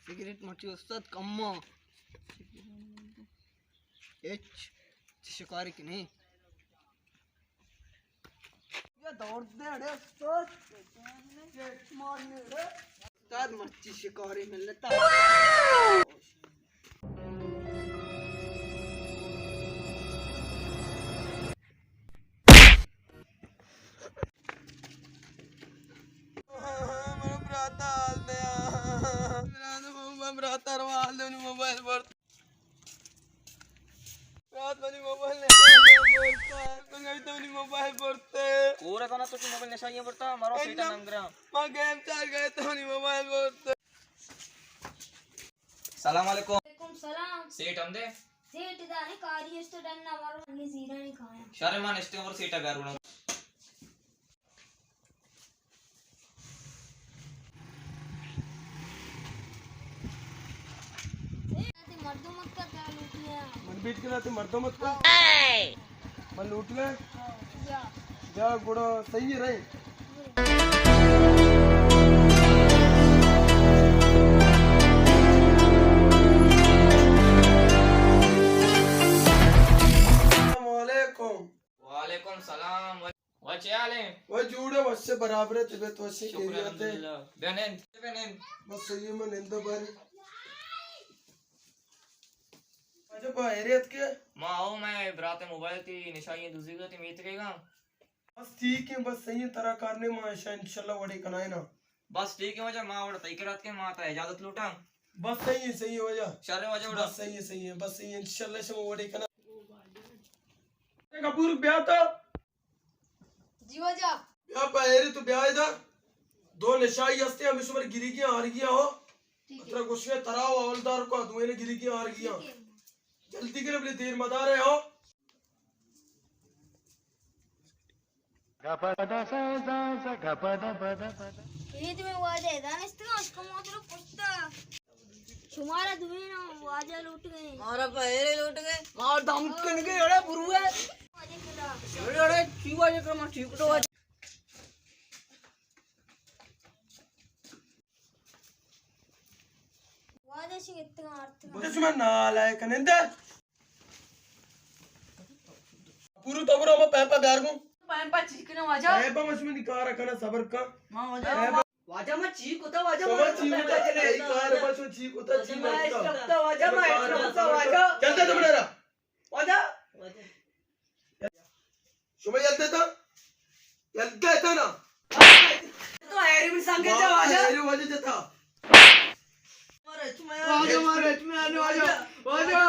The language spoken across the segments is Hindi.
सिगरेट मची उस्ताद कम्मा एच शिकारी की नहीं ये दौड़ते अड़े उस्ताद मारने अड़े उस्ताद मच्छी शिकारी मिल लेता मोबाइल पर रात में मोबाइल मोबाइल पड़ते पूरा तो ना तो मोबाइल नशा ये पड़ता मारो सीटा नंगरा मां गेम चाल गए तो नहीं मोबाइल पड़ते सलाम वालेकुम वालेकुम सलाम सीट हम दे सेठ दाने कार्य स्टूडेंट ना मारो अन्य जीरा नहीं खाया शारे मान इस्ते और सीटा गारुणा मर्दों मत का क्या लूट लिया मन बीट के लाते मर्दों मत को मन लूट ले या जा गुड़ा सही है रहे वालेकुम सलाम वचे आले वो जूड़े वश्य बराबर है तबे तो वश्य के लिए आते बेनेन बस सही में निंदा बारी अच्छा बाहरियत के मां आओ मैं बराते मोबाइल ती निशाई दूसरी को ती मीत केगा बस ठीक है बस सही तरह करने में इंशाल्लाह वड़ी कनाए ना बस ठीक है वजह मां वड़ तई के रात के मां ता इजाजत लूटा बस सही है वजह शारे वजह उड़ा बस सही है बस सही है इंशाल्लाह से वड़ी कना कपूर ब्याह था जी वजह ब्याह बाहरी तो ब्याह इधर दो निशाई हस्ते हम इस पर गिरी की हार गया हो मतलब गुस्से तराव हवलदार को दुए ने गिरी की हार गया जल्दी कर अपनी देर मदा रहे हो ये तुम्हें वाजा है दाने इसका उसको मतलब पुछता तुम्हारा तुम्हें ना वाजा लूट गए मारा पहरे लूट गए मार धमकन के अरे बुरुए वाजे करा अरे ठीक वाजे कर मार ठीक तो वाजे से इतना अर्थ बस मैं नालायक नंदे पूरू तो बरो मैं पैपा गार को पैपा चिकन वाजा पैपा मछली निकाल रखा ना सबर का मां वाजा वाजा में चीक होता वाजा सबर चीक होता चले यही कार बस वो चीक होता चीक होता वाजा में होता वाजा चलते तुम मेरा वाजा सुबह चलते था ना तो हैरी भी संगे जा वाजा हैरी वाजे जता वाजा मारे में आने वाजा वाजा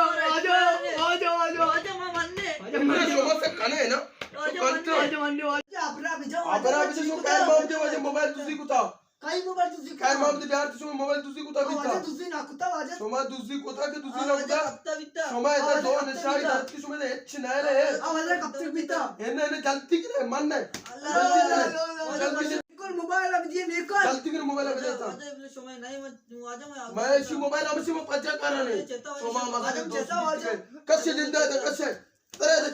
में मन्ने मेरा सुबह से खाना है ना वाजा मन्ने वाजा अपना भी जाओ अपना भी जो पैर मार दे वाजे मोबाइल तुसी को था काई मोबाइल तुसी पैर मार दे यार तुसी मोबाइल तुसी को था वाजा बिता तुसी ना कुत्ता वाजा सोमा तुसी को था कि तुसी ना कुता बिता सोमा इधर दो निशाई धरती सुमे एच नाले है वाजा कब तक बिता एने जल्दी करे मन नहीं जल्दी कौन मोबाइल अब जी मेरे को जल्दी करे मोबाइल अब देता वाजा बोले समय नहीं वाजा में मैं इसी मोबाइल अब से मैं पज्जा कर रहा नहीं सोमा मगर वाजा कैसे जिंदा है कैसे तेरे